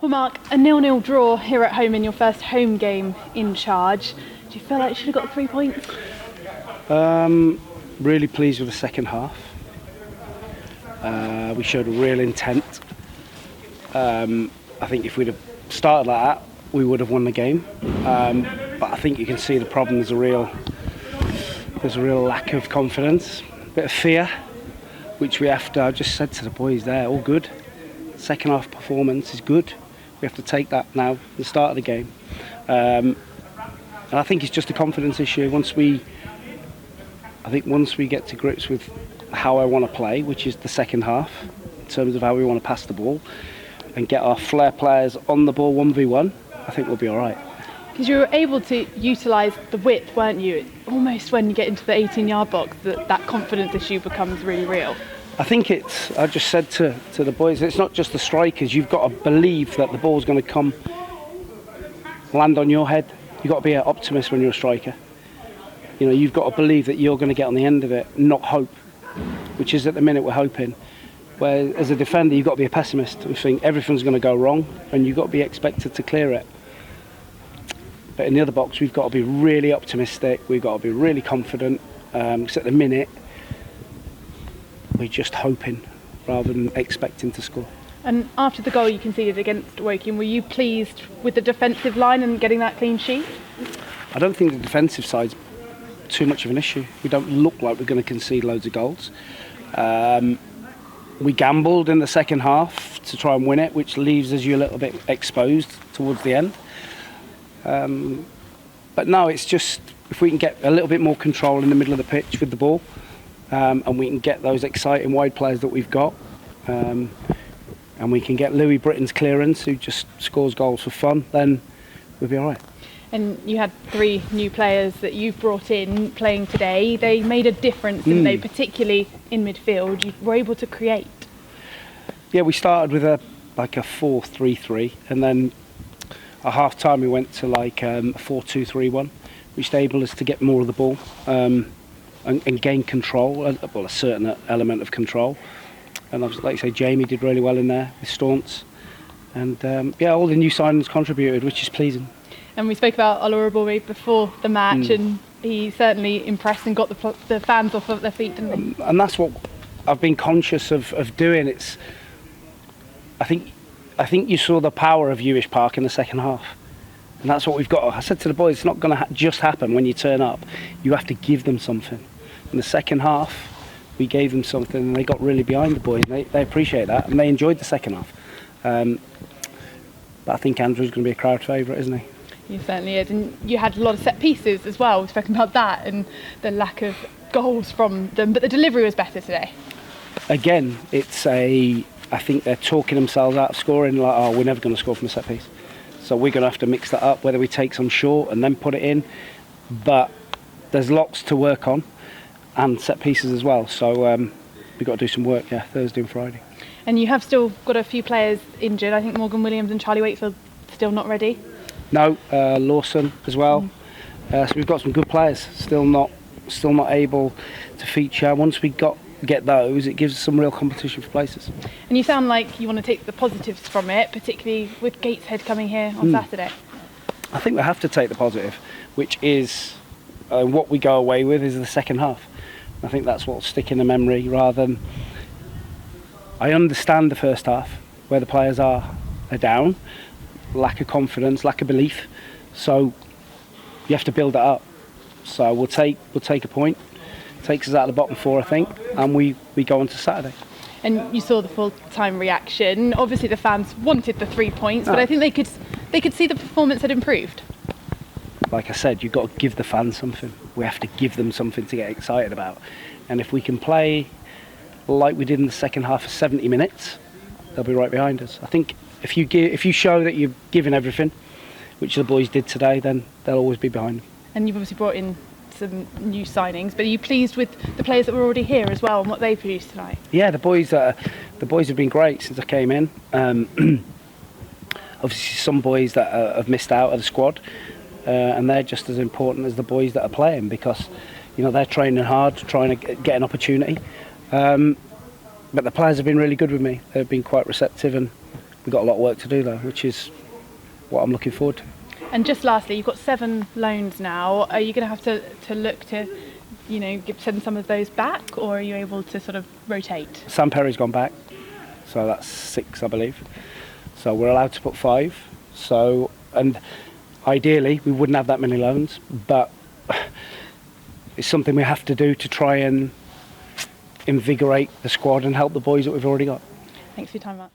Well, Mark, a 0-0 draw here at home in your first home game in charge. Do you feel like you should have got 3 points? Really pleased with the second half. We showed a real intent. I think if we'd have started like that, we would have won the game. But I think you can see the problem. There's a real lack of confidence, a bit of fear, which we have to. I just said to the boys there, all good. Second half performance is good. We have to take that now at the start of the game. And I think it's just a confidence issue. Once we get to grips with how I want to play, which is the second half, in terms of how we want to pass the ball, and get our flair players on the ball 1v1, I think we'll be all right. Because you were able to utilise the width, weren't you? Almost when you get into the 18-yard box, that confidence issue becomes really real. I think I just said to the boys, it's not just the strikers. You've got to believe that the ball's going to come, land on your head. You've got to be an optimist when you're a striker. You know, you've got to believe that you're going to get on the end of it, not hope, which is at the minute we're hoping. Where as a defender, you've got to be a pessimist and think everything's going to go wrong, and you've got to be expected to clear it. But in the other box, we've got to be really optimistic. We've got to be really confident. Because at the minute, we're just hoping rather than expecting to score. And after the goal you conceded against Woking, were you pleased with the defensive line and getting that clean sheet? I don't think the defensive side's too much of an issue. We don't look like we're going to concede loads of goals. We gambled in the second half to try and win it, which leaves us a little bit exposed towards the end. But no, it's just if we can get a little bit more control in the middle of the pitch with the ball, and we can get those exciting wide players that we've got, and we can get Louis Britton's clearance, who just scores goals for fun, then we'll be all right. And you had 3 new players that you've brought in playing today. They made a difference, didn't they? Particularly in midfield, you were able to create. Yeah, we started with a 4-3-3, and then at half time we went to a 4-2-3-1, which enabled us to get more of the ball and gain control, a certain element of control. And like you say, Jamie did really well in there with Staunts, and all the new signings contributed, which is pleasing. And we spoke about Olorabori before the match, and he certainly impressed and got the fans off of their feet, didn't he? And that's what I've been conscious of doing. I think you saw the power of Huish Park in the second half, and that's what we've got. I said to the boys, it's not going to just happen when you turn up. You have to give them something. In the second half, we gave them something, and they got really behind the boys. And they appreciate that, and they enjoyed the second half. But I think Andrew's going to be a crowd favourite, isn't he? He certainly is, and you had a lot of set pieces as well. We've spoken about that and the lack of goals from them, but the delivery was better today. Again, I think they're talking themselves out of scoring, we're never going to score from a set piece. So we're going to have to mix that up, whether we take some short and then put it in. But there's lots to work on, and set pieces as well. So we've got to do some work, Thursday and Friday. And you have still got a few players injured. I think Morgan Williams and Charlie Wakefield still not ready. No, Lawson as well. So we've got some good players still not able to feature. Once we get those, it gives us some real competition for places. And you sound like you want to take the positives from it, particularly with Gateshead coming here on Saturday. I think we have to take the positive, which is what we go away with is the second half. I think that's what'll stick in the memory rather than. I understand the first half where the players are down. Lack of confidence, lack of belief, so you have to build that up. So we'll take a point, takes us out of the bottom 4, I think, and we go on to Saturday. And you saw the full-time reaction. Obviously the fans wanted the 3 points, but I think they could see the performance had improved. Like I said, you've got to give the fans something. We have to give them something to get excited about, and if we can play like we did in the second half for 70 minutes, they'll be right behind us. I think if you show that you're giving everything, which the boys did today, then they'll always be behind them. And you've obviously brought in some new signings, but are you pleased with the players that were already here as well and what they produced tonight? Yeah, the boys have been great since I came in. Obviously, some boys that have missed out of the squad, and they're just as important as the boys that are playing because they're training hard, trying to get an opportunity. But the players have been really good with me. They've been quite receptive, and we've got a lot of work to do though, which is what I'm looking forward to. And just lastly, you've got 7 loans now. Are you going to have to look to, send some of those back, or are you able to sort of rotate? Sam Perry's gone back, so that's 6, I believe. So we're allowed to put 5. So, and ideally we wouldn't have that many loans, but it's something we have to do to try and invigorate the squad and help the boys that we've already got. Thanks for your time, Matt.